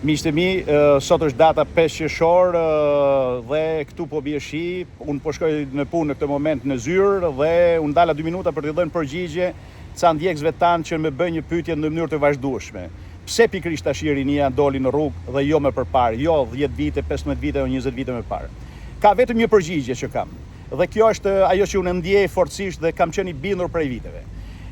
Miqtë mi, sot është data 5 qershor dhe këtu po bie shi. Unë po shkoj në punë në këtë moment në zyrë dhe unë dala 2 minuta për t'i dhënë përgjigje ca ndjekësve tanë që më bëjnë një pyetje në mënyrë të vazhdueshme. Pse pikërisht tash rinia doli në rrugë dhe jo më përpara, jo 10 vite, 15 vite o 20 vite më parë? Ka vetëm një përgjigje që kam. Dhe kjo është ajo që unë ndjej forcisht dhe kam qenë i bindur prej viteve.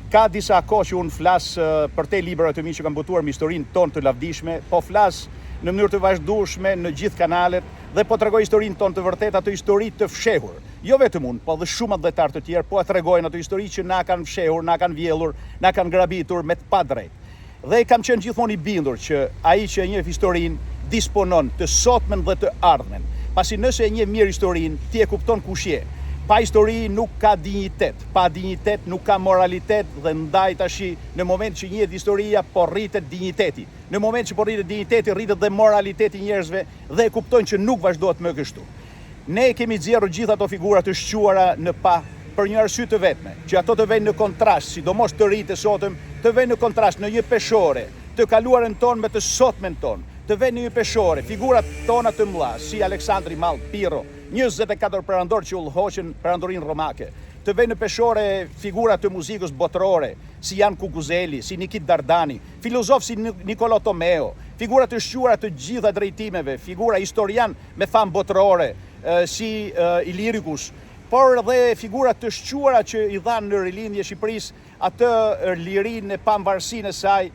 Ka disa kohë që unë flas për te librat e mi që kam botuar me historinë tonë të lavdishme, po flas në mënyrë të vazhdueshme në gjithë kanalet dhe po tregoj historinë tonë të vërtetë, ato histori të fshehur. Jo vetëm unë, po dhe shumë atletarë të tjerë po tregojnë ato histori që na kanë fshehur, na kanë vjellur, na kanë grabitur me të padrejtë. Dhe kam qenë gjithmonë i bindur që ai që e njeh historinë disponon të sotmen dhe të ardhmen. Pasi nëse e njeh mirë historinë, ti e kupton kush je. Pa histori nuk ka dinjitet, pa dinjitet nuk ka moralitet dhe ndaj tashi në moment që njihet historia po rritet dinjiteti. Në moment që po rritet dinjiteti, rritet dhe moraliteti njerëzve dhe e kuptojnë që nuk vazhdohet më kështu. Ne kemi nxjerrur gjithë ato figura të shquara në pa për një arsye të vetme, që ato të vënë në kontrast, sidomos të rinjtë e sotëm, të vënë në kontrast në një peshore të kaluarën tonë me të sotmen tonë, të vënë në një peshore figurat tona të mëdha si Aleksandri Mall, Pirro, 24 perandor që udhëhoqën perandorinë romake, të vënë në peshore figura të muzikës botërore si Jan Kukuzeli, si Nikit Dardani, filozof si Nicolò Tomeo, figura të shquara të gjitha drejtimeve, figura historian me famë botërore si Ilirikus, por edhe figura të shquara që i dhanë në rilindje Shqipërisë atë lirinë e pavarësinë e saj,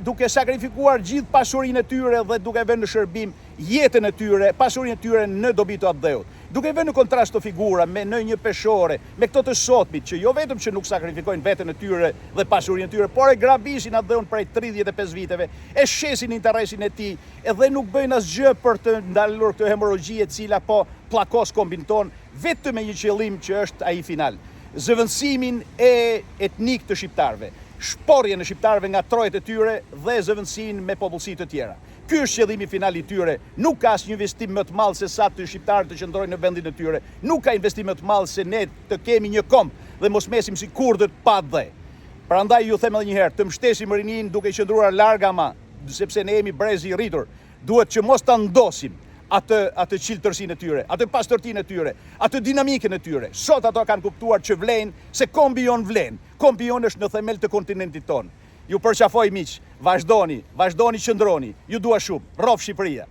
duke sakrifikuar gjithë pasurinë e tyre dhe duke vënë në shërbim jetën e tyre, pasurinë e tyre në dobi të atdheut. Duke vënë në kontrast të figura me në një peshore, me këto të sotmit që jo vetëm që nuk sakrifikojnë veten e tyre dhe pasurinë e tyre, por e grabisin atdheun prej 35 viteve, e shesin interesin e tij, edhe nuk bëjnë asgjë për të ndalur këtë hemorragji e cila po pllakos kombin ton, vetëm me një qëllim që është ai final. Zëvendësimin e etnik të shqiptarëve, shporjen e shqiptarëve nga trojet e tyre dhe zëvendësinë me popullsi të tjera. Ky është qëllimi final i tyre. Nuk ka asnjë investim më të madh se sa të shqiptarët të qëndrojnë në vendin e tyre. Nuk ka investim më të madh se ne të kemi një kom dhe mos mesim si kurdët pa dhe. Prandaj ju them edhe një herë, të mbështesim rinin duke qëndruar larg ama, sepse ne jemi brezi i rritur. Duhet që mos ta ndosim atë qiltërsinë e tyre, atë pastërtinë e tyre, atë dinamikën e tyre. Sot ato kanë kuptuar që vlen, se kombi jon vlen. Kombi jon është në themel të kontinentit tonë. Ju përqafoj miq, vazhdoni, qëndroni. Ju dua shumë. Rrof Shqipëria.